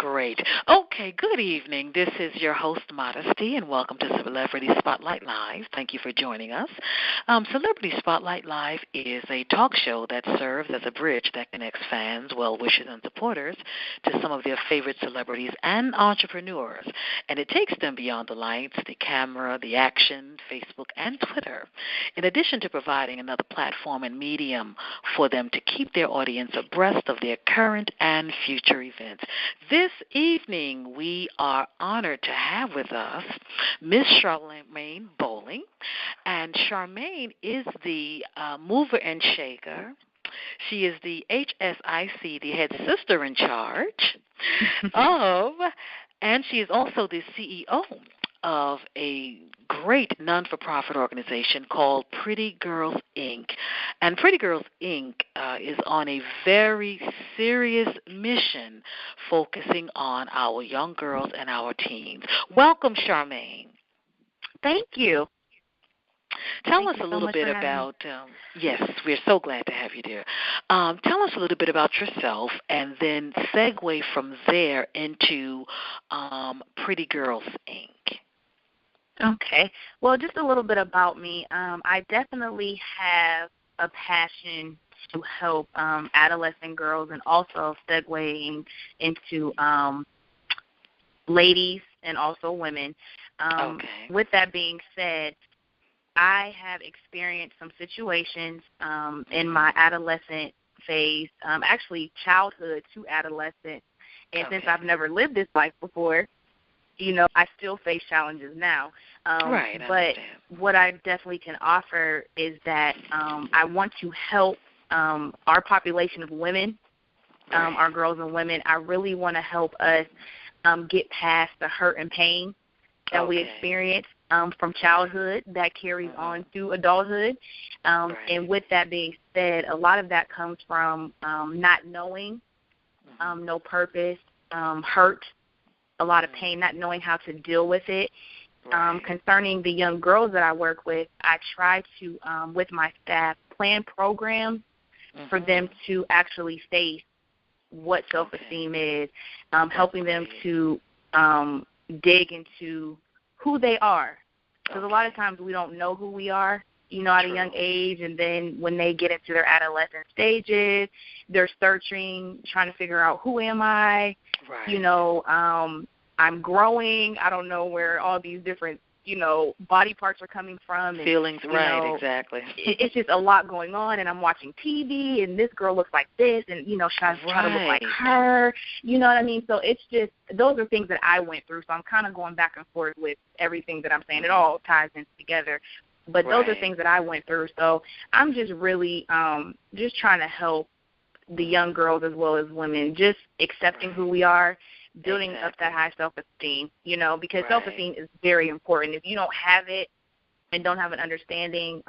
Great. Okay, good evening. This is your host, Modesty, and welcome to Celebrity Spotlight Live. Thank you for joining us. Celebrity Spotlight Live is a talk show that serves as a bridge that connects fans, well-wishers, and supporters to some of their favorite celebrities and entrepreneurs. And it takes them beyond the lights, the camera, the action, Facebook, and Twitter, in addition to providing another platform and medium for them to keep their audience abreast of their current and future events. This evening, we are honored to have with us Miss Sharmayne Bolling, and Sharmayne is the mover and shaker. She is the HSIC, the head sister in charge of, and she is also the CEO of a great non-for-profit organization called Pretty Girls, Inc. And Pretty Girls, Inc. Is on a very serious mission focusing on our young girls and our teens. Welcome, Sharmayne. Thank you. Tell us a little bit about, yes, we're so glad to have you there. Tell us a little bit about yourself and then segue from there into Pretty Girls, Inc. Okay. Well, just a little bit about me. I definitely have a passion to help adolescent girls and also segueing into ladies and also women. Okay. With that being said, I have experienced some situations in my adolescent phase, actually childhood to adolescent. And since I've never lived this life before, I still face challenges now. Right. But what I definitely can offer is that I want to help our population of women, our girls and women. I really want to help us get past the hurt and pain that we experience from childhood that carries on to adulthood. And with that being said, a lot of that comes from not knowing, no purpose, hurt, a lot of pain, not knowing how to deal with it. Concerning the young girls that I work with, I try to, with my staff, plan programs for them to actually face what self-esteem is, helping them to dig into who they are. Because a lot of times we don't know who we are, at a young age, and then when they get into their adolescent stages, they're searching, trying to figure out who am I, I'm growing. I don't know where all these different, body parts are coming from. And, feelings, right, exactly. It's just a lot going on, and I'm watching TV, and this girl looks like this, and, should I try to look like her? You know what I mean? So it's just, those are things that I went through, so I'm kind of going back and forth with everything that I'm saying. It all ties in together. But those are things that I went through, so I'm just really just trying to help the young girls as well as women, just accepting who we are, building up that high self-esteem, because self-esteem is very important. If you don't have it and don't have an understanding,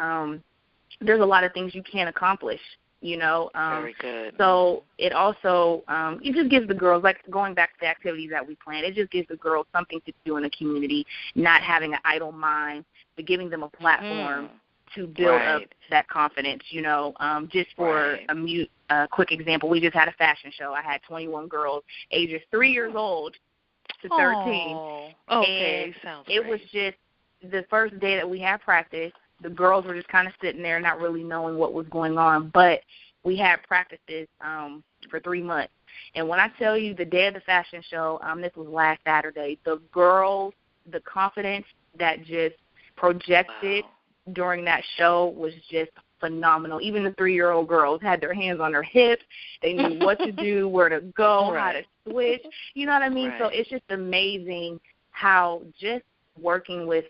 there's a lot of things you can't accomplish, Very good. So it also, it just gives the girls, like going back to the activities that we plan, it just gives the girls something to do in the community, not having an idle mind, but giving them a platform to build up that confidence, just for a quick example, we just had a fashion show. I had 21 girls, ages 3 years old to 13. Okay, and it was just the first day that we had practice. The girls were just kind of sitting there not really knowing what was going on, but we had practices for 3 months. And when I tell you the day of the fashion show, this was last Saturday, the girls, the confidence that just projected during that show was just phenomenal. Even the 3-year-old girls had their hands on their hips. They knew what to do, where to go, how to switch. You know what I mean? So it's just amazing how just working with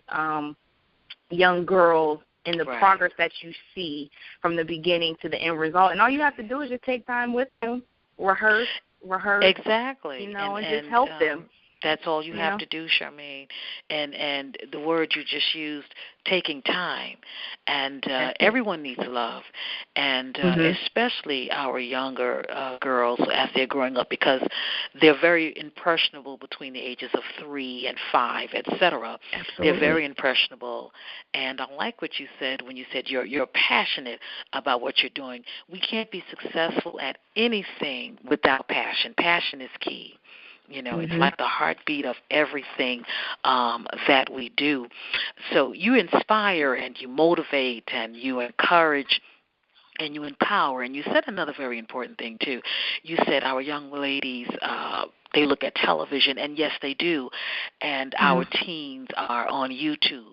young girls and the progress that you see from the beginning to the end result. And all you have to do is just take time with them, rehearse. Exactly. And just help them. That's all you have to do, Sharmayne. And the word you just used, taking time. And everyone needs love, and especially our younger girls as they're growing up, because they're very impressionable between the ages of 3 and 5, etc. They're very impressionable. And I like what you said when you said you're passionate about what you're doing. We can't be successful at anything without passion. Passion is key. It's like the heartbeat of everything that we do. So you inspire and you motivate and you encourage and you empower. And you said another very important thing, too. You said our young ladies, they look at television, and yes, they do. And our teens are on YouTube.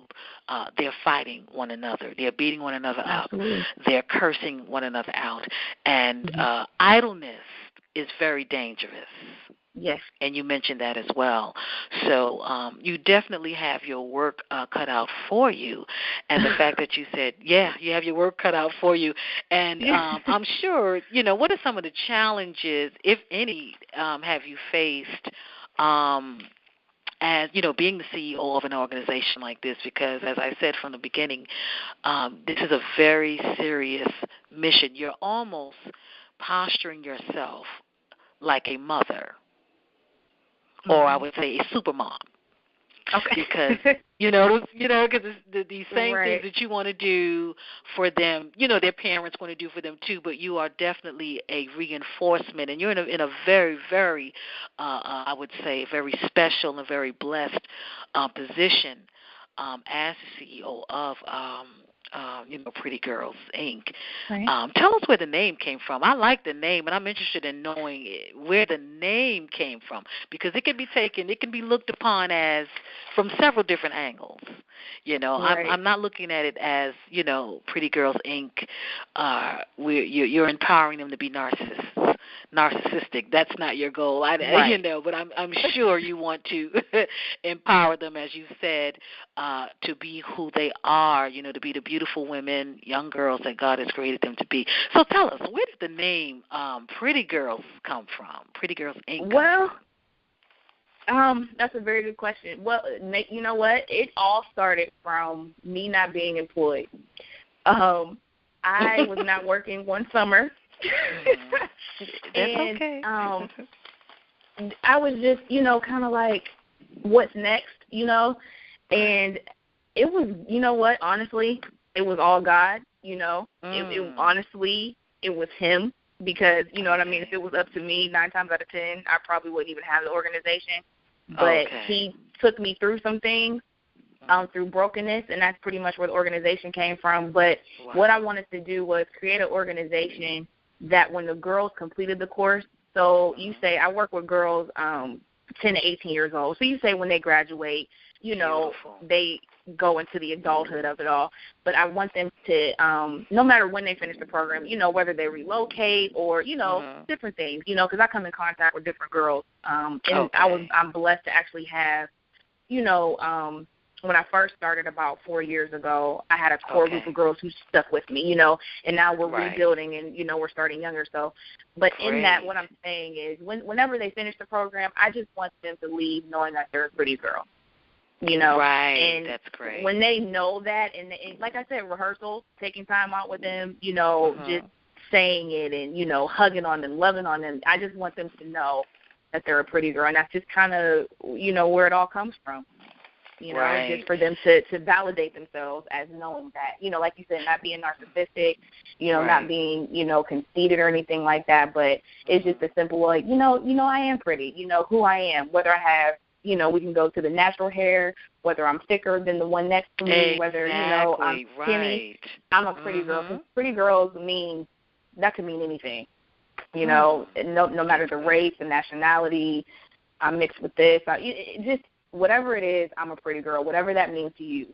They're fighting one another. They're beating one another up. They're cursing one another out. And idleness is very dangerous. Yes. And you mentioned that as well. So you definitely have your work cut out for you. And the fact that you said, yeah, you have your work cut out for you. And I'm sure, what are some of the challenges, if any, have you faced as, being the CEO of an organization like this? Because, as I said from the beginning, this is a very serious mission. You're almost posturing yourself like a mother, or I would say a super mom. Okay. Because, because these same things that you want to do for them, their parents want to do for them too, but you are definitely a reinforcement, and you're in a very, very, I would say, very special and very blessed position as the CEO of Pretty Girls Inc. Right. Tell us where the name came from. I like the name, and I'm interested in knowing where the name came from, because it can be looked upon as from several different angles. I'm not looking at it as, Pretty Girls Inc. You're empowering them to be narcissistic. That's not your goal. But I'm sure you want to empower them, as you said, to be who they are, to be the beautiful women, young girls that God has created them to be. So tell us, where did the name Pretty Girls come from? Pretty Girls Inc. Well, that's a very good question. Well, you know what? It all started from me not being employed. I was not working one summer. That's and, okay. I was just, kind of like, what's next, And it was, what, honestly, it was all God, honestly, it was Him, because, you know what I mean, if it was up to me, 9 times out of 10, I probably wouldn't even have the organization. But He took me through some things, through brokenness, and that's pretty much where the organization came from. But what I wanted to do was create an organization that when the girls completed the course, so you say I work with girls 10 to 18 years old. So you say when they graduate, they go into the adulthood of it all. But I want them to, no matter when they finish the program, whether they relocate or, different things, because I come in contact with different girls. And I'm blessed to actually have, when I first started about 4 years ago, I had a core group of girls who stuck with me, and now we're rebuilding and, we're starting younger. So, but in that, what I'm saying is whenever they finish the program, I just want them to leave knowing that they're a pretty girl, Right, and that's great. When they know that, and like I said, rehearsal, taking time out with them, just saying it and, hugging on them, loving on them, I just want them to know that they're a pretty girl, and that's just kind of, where it all comes from. Just for them to validate themselves as knowing that, like you said, not being narcissistic, not being, conceited or anything like that, but it's just a simple, like, I am pretty, who I am, whether I have, we can go to the natural hair, whether I'm thicker than the one next to me, whether, I'm skinny, I'm a pretty girl. 'Cause pretty girls that could mean anything, no matter the race, the nationality, I'm mixed with this, just whatever it is, I'm a pretty girl, whatever that means to you.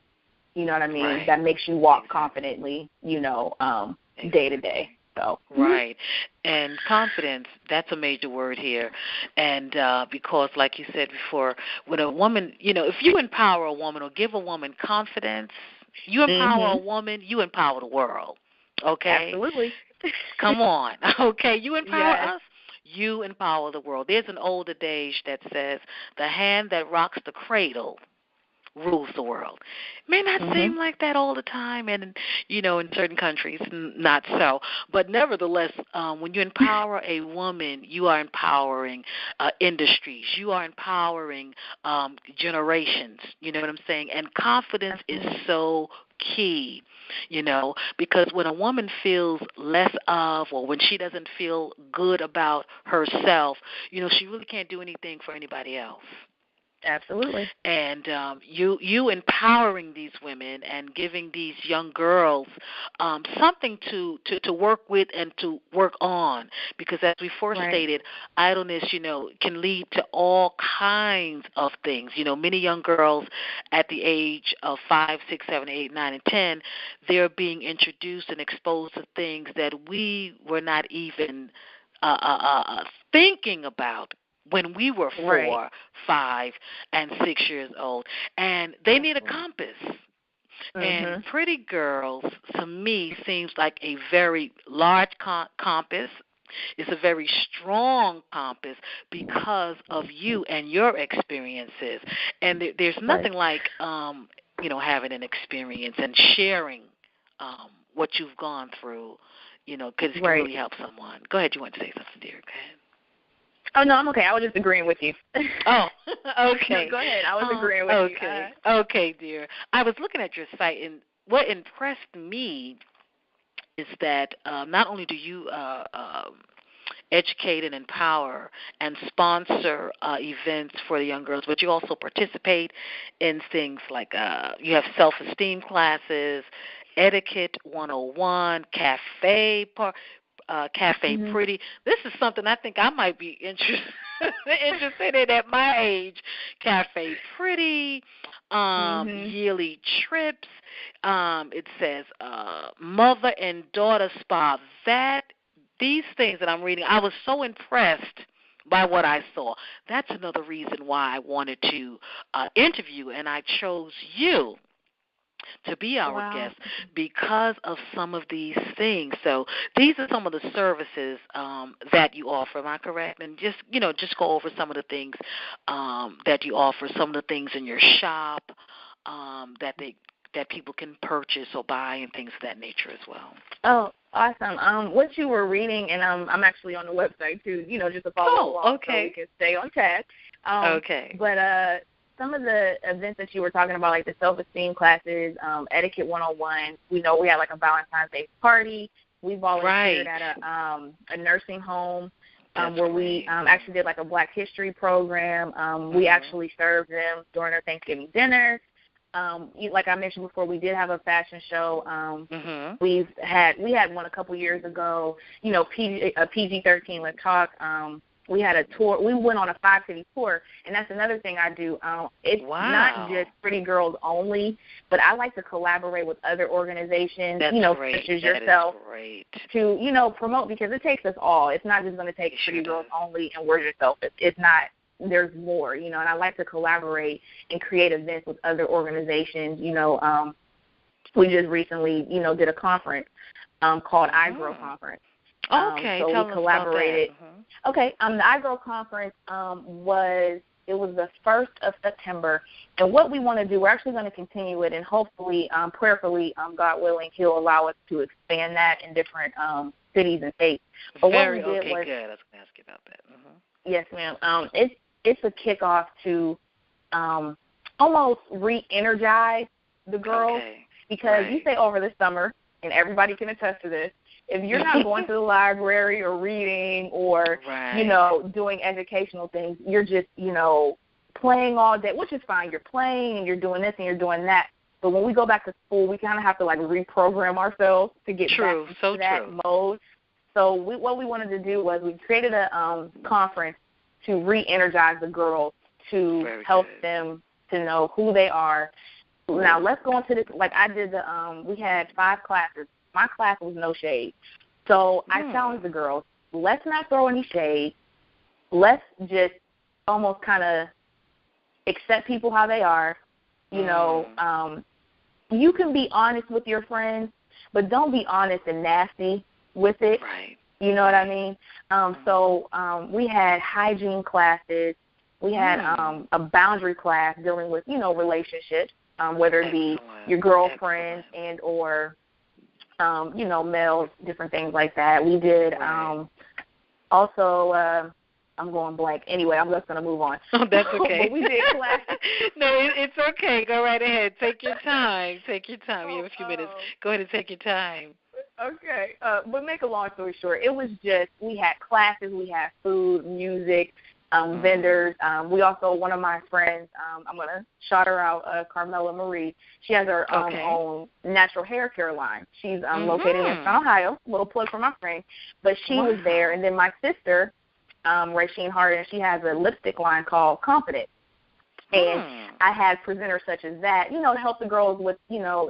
You know what I mean? That makes you walk confidently, day to day. So. Right. And confidence, that's a major word here. And because, like you said before, when a woman, if you empower a woman or give a woman confidence, you empower a woman, you empower the world. Okay? Absolutely. Come on. Okay? You empower us, you empower the world. There's an old adage that says, the hand that rocks the cradle rules the world. It may not seem like that all the time, and, in certain countries, not so. But nevertheless, when you empower a woman, you are empowering industries. You are empowering generations. You know what I'm saying? And confidence is so key, because when a woman feels less of, or when she doesn't feel good about herself, she really can't do anything for anybody else. Absolutely. And you empowering these women and giving these young girls something to work with and to work on, because as we first stated, idleness, can lead to all kinds of things. Many young girls at the age of 5, 6, 7, 8, 9, and 10, they're being introduced and exposed to things that we were not even thinking about when we were 4, 5, and 6 years old. And they need a compass. And Pretty Girls, to me, seems like a very large compass. It's a very strong compass because of you and your experiences. And there's nothing like, having an experience and sharing what you've gone through, because it can really help someone. Go ahead. You want to say something, dear? Go ahead. Oh, no, I'm okay. I was just agreeing with you. Oh, okay. No, go ahead. I was agreeing with you. Okay, dear. I was looking at your site, and what impressed me is that not only do you educate and empower and sponsor events for the young girls, but you also participate in things like you have self-esteem classes, etiquette 101, cafe pretty. This is something I think I might be interested in at my age. Cafe pretty, yearly trips. It says mother and daughter spa. These things that I'm reading, I was so impressed by what I saw. That's another reason why I wanted to interview, and I chose you to be our guest because of some of these things. So these are some of the services that you offer. Am I correct? And just go over some of the things that you offer, some of the things in your shop that people can purchase or buy, and things of that nature as well. Oh, awesome. What you were reading, and I'm actually on the website too, just to follow along so we can stay on task. But some of the events that you were talking about, like the self-esteem classes, etiquette 101, we know we had like a Valentine's Day party. We volunteered at a nursing home where we actually did like a Black History program. We actually served them during their Thanksgiving dinner. Like I mentioned before, we did have a fashion show. We had one a couple years ago. PG-13 Let's Talk. We had a tour. We went on a 5-city tour, and that's another thing I do. It's not just Pretty Girls only, but I like to collaborate with other organizations, such as yourself, to, promote, because it takes us all. It's not just going to take Pretty Girls only and we're yourself. It's not. There's more, and I like to collaborate and create events with other organizations. We just recently, did a conference called iGrow Conference. Okay, so we collaborated. Okay, the iGrow Conference was the 1st of September, and what we want to do, we're actually going to continue it, and hopefully, prayerfully, God willing, He'll allow us to expand that in different cities and states. But what we did was, good. I was going to ask you about that. Yes, ma'am. It's a kickoff to almost re-energize the girls, because you say over the summer, and everybody can attest to this, if you're not going to the library or reading or, doing educational things, you're just, playing all day, which is fine. You're playing and you're doing this and you're doing that. But when we go back to school, we kind of have to, reprogram ourselves to get back into that mode. So what we wanted to do was we created a conference to re-energize the girls, to help them to know who they are. Now, let's go into this. Like I did we had 5 classes. My class was no shade. So I challenged the girls, let's not throw any shade. Let's just almost kind of accept people how they are. You can be honest with your friends, but don't be honest and nasty with it. You know what I mean? So we had hygiene classes. We had a boundary class dealing with, relationships, whether it be your girlfriends and or, males, different things like that. We did also I'm going blank. Anyway, I'm just going to move on. Oh, that's okay. But we did classes. No, it's okay. Go right ahead. Take your time. Take your time. You have a few minutes. Go ahead and take your time. Okay. But make a long story short, it was just, we had classes, we had food, music, vendors. We also, one of my friends, I'm going to shout her out, Carmela Marie. She has her own natural hair care line. She's located in Ohio. Little plug for my friend. But she was there. And then my sister, Rasheen Harden, she has a lipstick line called Confident. And I had presenters such as that, to help the girls with,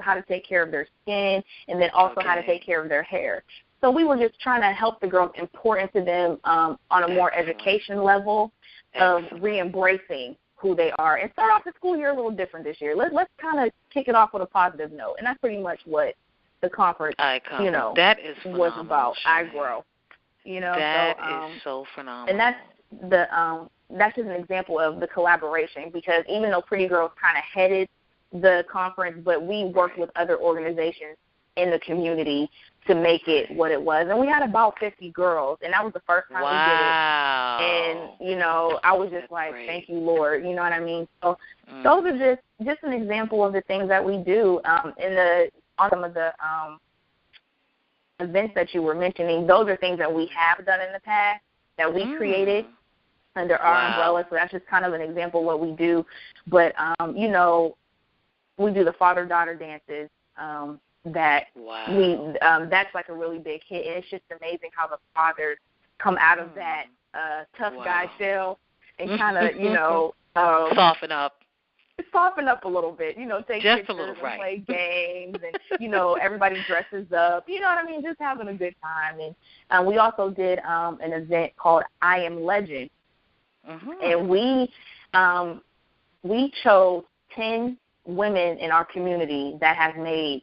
how to take care of their skin and then also how to take care of their hair. So we were just trying to help the girls, important to them on a more education level of re-embracing who they are and start off the school year a little different this year. Let's kind of kick it off with a positive note. And that's pretty much what the conference, that is was about. I Grow. That is so phenomenal. And that's just an example of the collaboration, because even though Pretty Girls kind of headed the conference, but we worked with other organizations in the community to make it what it was. And we had about 50 girls, and that was the first time we did it. And, I was just great. Thank you, Lord. You know what I mean? So those are just an example of the things that we do on some of the events that you were mentioning. Those are things that we have done in the past that we created under our umbrella. So that's just kind of an example of what we do. But, we do the father-daughter dances that's like a really big hit. And it's just amazing how the fathers come out of that tough guy shell and kind of, soften up. Soften up a little bit, take just pictures a little, and play games and, everybody dresses up, you know what I mean, just having a good time. And we also did an event called I Am Legend. And we chose 10 women in our community that has made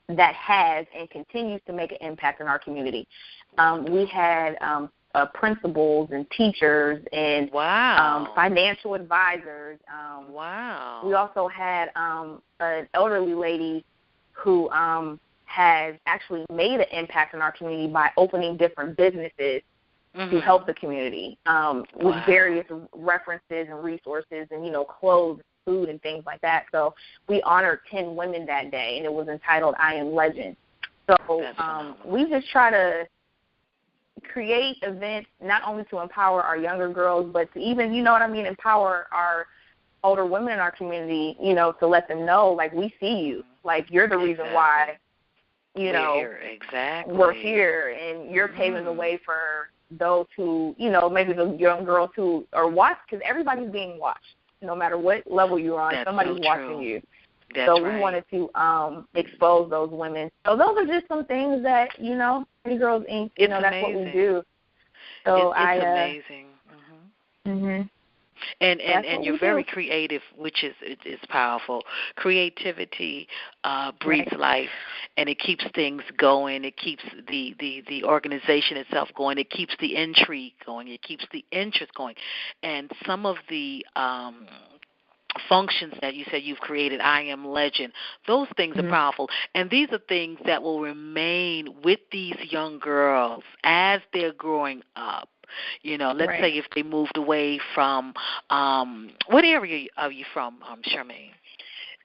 that has and continues to make an impact in our community. We had principals and teachers and financial advisors. We also had an elderly lady who has actually made an impact in our community by opening different businesses to help the community with various references and resources and, clothes, food, and things like that. So we honored 10 women that day, and it was entitled I Am Legend. So we just try to create events not only to empower our younger girls, but to even, empower our older women in our community, to let them know, like, we see you. Like, you're the reason why, we're here, and you're paving the way for those who, maybe the young girls who are watched, because everybody's being watched. No matter what level you're on, somebody's watching you. So we wanted to expose those women. So those are just some things that, Pretty Girls Inc., that's what we do. So it's amazing. And you're very creative, which is powerful. Creativity breeds life, and it keeps things going. It keeps the organization itself going. It keeps the intrigue going. It keeps the interest going. And some of the functions that you said you've created, I Am Legend, those things are powerful. And these are things that will remain with these young girls as they're growing up. Let's say if they moved away from, what area are you from, Sharmayne?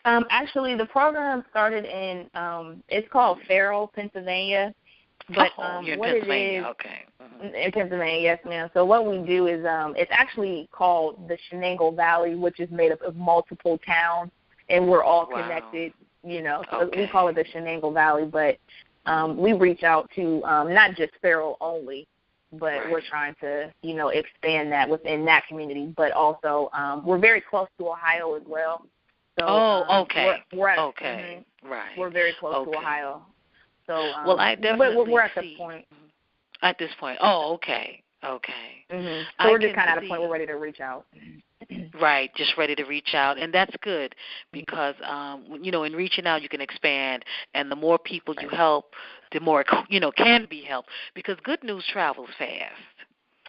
Actually, the program started in, it's called Farrell, Pennsylvania. But you're in what Pennsylvania, it is, okay. In Pennsylvania, yes, ma'am. So what we do is, it's actually called the Shenango Valley, which is made up of multiple towns, and we're all connected, So we call it the Shenango Valley. But we reach out to not just Farrell only, but we're trying to, expand that within that community. But also, we're very close to Ohio as well. So, We're very close to Ohio. So, well, I definitely we're at this point. At this point, okay. So we're just kind of at a point we're ready to reach out. Right, just ready to reach out, and that's good because, in reaching out you can expand, and the more people you help, the more, can be helped, because good news travels fast.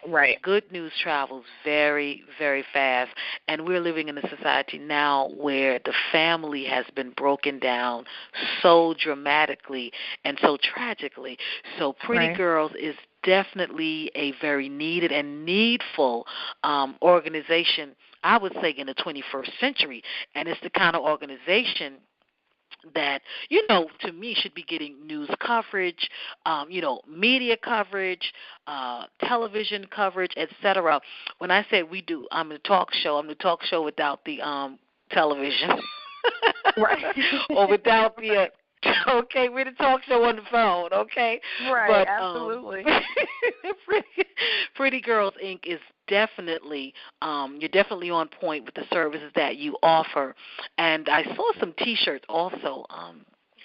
Right. Good news travels very, very fast, and we're living in a society now where the family has been broken down so dramatically and so tragically. So Pretty Girls is definitely a very needed and needful organization, I would say, in the 21st century. And it's the kind of organization that, to me should be getting news coverage, media coverage, television coverage, etc. When I say we do, I'm the talk show. I'm the talk show without the television. Right. Or without the okay, we're the talk show on the phone, okay? Right, But, absolutely. Pretty Girls Inc. is definitely, you're definitely on point with the services that you offer. And I saw some T-shirts also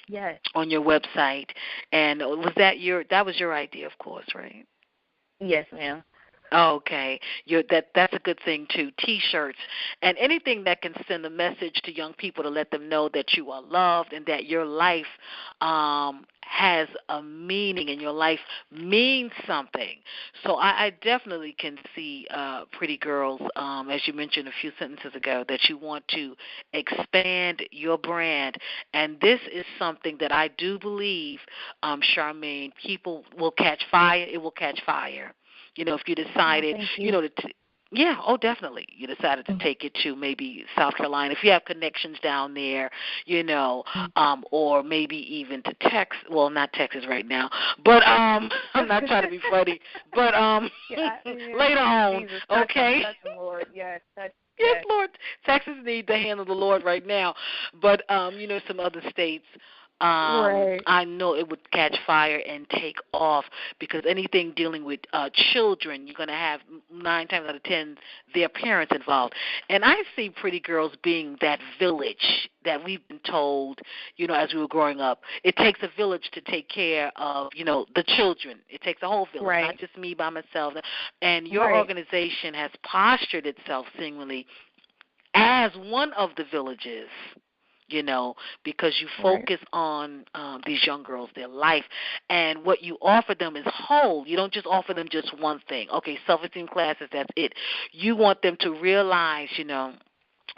Yes. on your website. And that was your idea, of course, right? Yes, ma'am. Okay, that's a good thing too. T-shirts and anything that can send a message to young people to let them know that you are loved and that your life has a meaning and your life means something. So I definitely can see, Pretty Girls, as you mentioned a few sentences ago, that you want to expand your brand, and this is something that I do believe, Sharmayne, people will catch fire. It will catch fire. If you decided, definitely. You decided to take it to maybe South Carolina. If you have connections down there, or maybe even to Texas. Well, not Texas right now, but I'm not trying to be funny. But later on, Jesus, okay. touch, Lord. Yes, yes, Lord. Texas needs the hand of the Lord right now. But some other states. Right. I know it would catch fire and take off because anything dealing with children, you're going to have 9 times out of 10 their parents involved. And I see Pretty Girls being that village that we've been told, as we were growing up. It takes a village to take care of, the children. It takes a whole village, right. not just me by myself. And your organization has postured itself seemingly as one of the villages, because you focus on these young girls, their life, and what you offer them is whole. You don't just offer them just one thing. Okay, self-esteem classes, that's it. You want them to realize,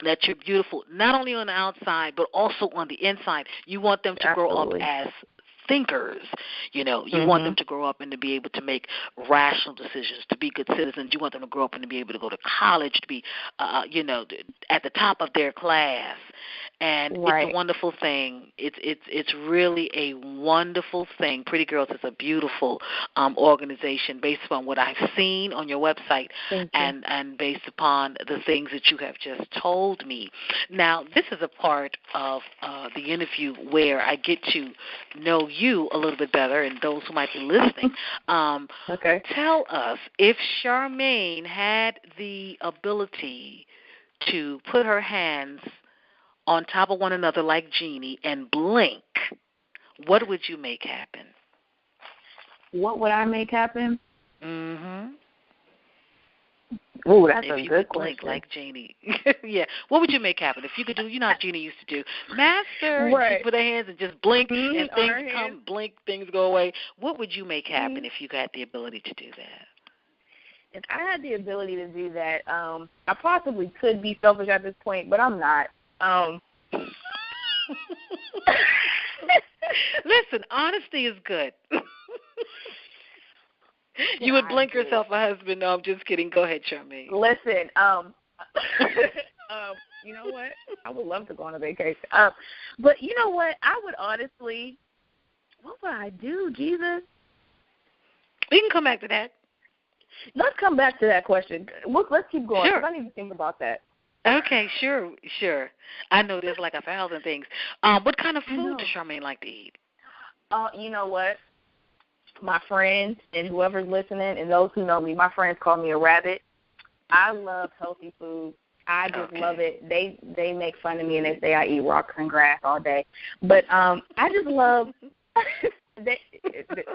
that you're beautiful, not only on the outside, but also on the inside. You want them to grow up as thinkers. You want them to grow up and to be able to make rational decisions, to be good citizens. You want them to grow up and to be able to go to college, to be, at the top of their class. And it's a wonderful thing. It's really a wonderful thing. Pretty Girls is a beautiful organization based upon what I've seen on your website and based upon the things that you have just told me. Now, this is a part of the interview where I get to know you a little bit better and those who might be listening. Tell us, if Sharmayne had the ability to put her hands on top of one another like Genie and blink, what would you make happen? What would I make happen? Mm-hmm. Oh, that's if a you good could blink question. like Genie. Yeah. What would you make happen? If you could do, how Genie used to do. Master, right. she put her hands and just blink and things come, blink, things go away. What would you make happen if you got the ability to do that? If I had the ability to do that, I possibly could be selfish at this point, but I'm not. Listen, honesty is good. You would blink yourself a husband. No, I'm just kidding. Go ahead, Sharmayne. Listen, you know what? I would love to go on a vacation. But you know what? I would honestly, what would I do, Jesus? We can come back to that. Let's come back to that question. Let's keep going. Sure. I need to think about that. Okay, sure. I know there's like 1,000 things. What kind of food does Sharmayne like to eat? You know what? My friends and whoever's listening and those who know me, my friends call me a rabbit. I love healthy food. I just love it. They make fun of me and they say I eat rocks and grass all day. But I just love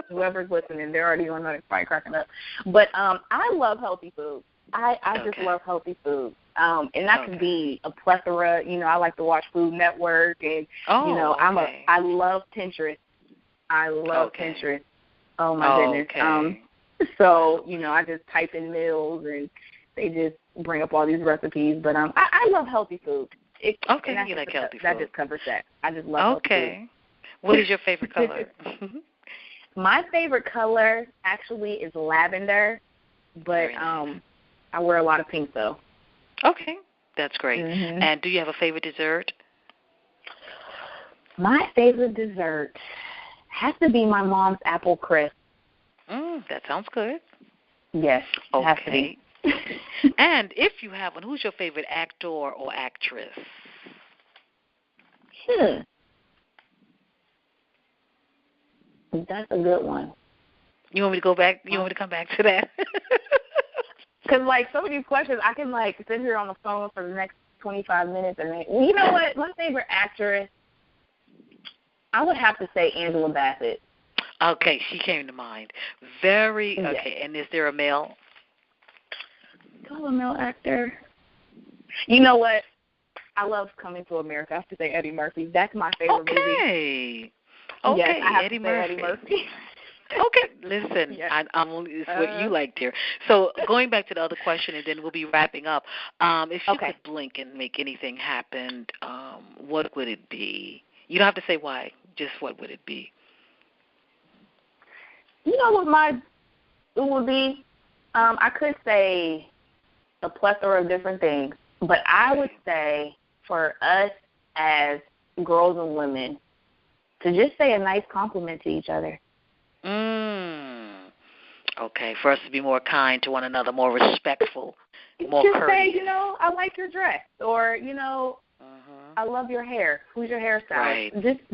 whoever's listening, they're already on the fight cracking up. But I love healthy food. I just love healthy food. And that could be a plethora. I like to watch Food Network and I love Pinterest. I love Pinterest. Oh my goodness. So, I just type in meals and they just bring up all these recipes. But I love healthy food. You like healthy food. That just covers that. I just love healthy food. What is your favorite color? My favorite color actually is lavender, but nice. I wear a lot of pink though. Okay, that's great. Mm-hmm. And do you have a favorite dessert? My favorite dessert has to be my mom's apple crisp. That sounds good. Yes, it has to Okay. be. And if you have one, who's your favorite actor or actress? That's a good one. You want me to go back? You want me to come back to that? Because, like, some of these questions, I can, like, sit here on the phone for the next 25 minutes. And then, you know what? My favorite actress, I would have to say Angela Bassett. Okay, she came to mind. Okay, yes. And is there a male? Oh, a male actor. You know what? I love Coming to America. I have to say Eddie Murphy. That's my favorite movie. Okay, yes, I have Eddie to say Murphy. Eddie Murphy. Okay, listen, yes. I'm only it's what you like, dear. So going back to the other question, and then we'll be wrapping up. If you could blink and make anything happen, what would it be? You don't have to say why. Just what would it be? You know what it would be? I could say a plethora of different things, but I would say for us as girls and women to just say a nice compliment to each other. Okay, for us to be more kind to one another, more respectful, more just courteous. Say, I like your dress, or, I love your hair. Who's your hairstylist? Right.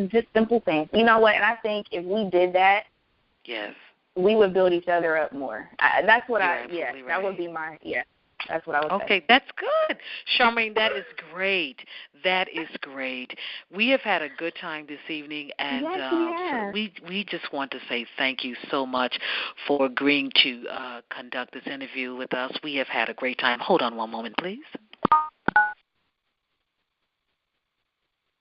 Just simple things. You know what? And I think if we did that, yes, we would build each other up more. That's what right. That would be that's what I would say. Okay, that's good. Sharmayne, that is great. That is great. We have had a good time this evening, and yes, so we just want to say thank you so much for agreeing to conduct this interview with us. We have had a great time. Hold on one moment, please.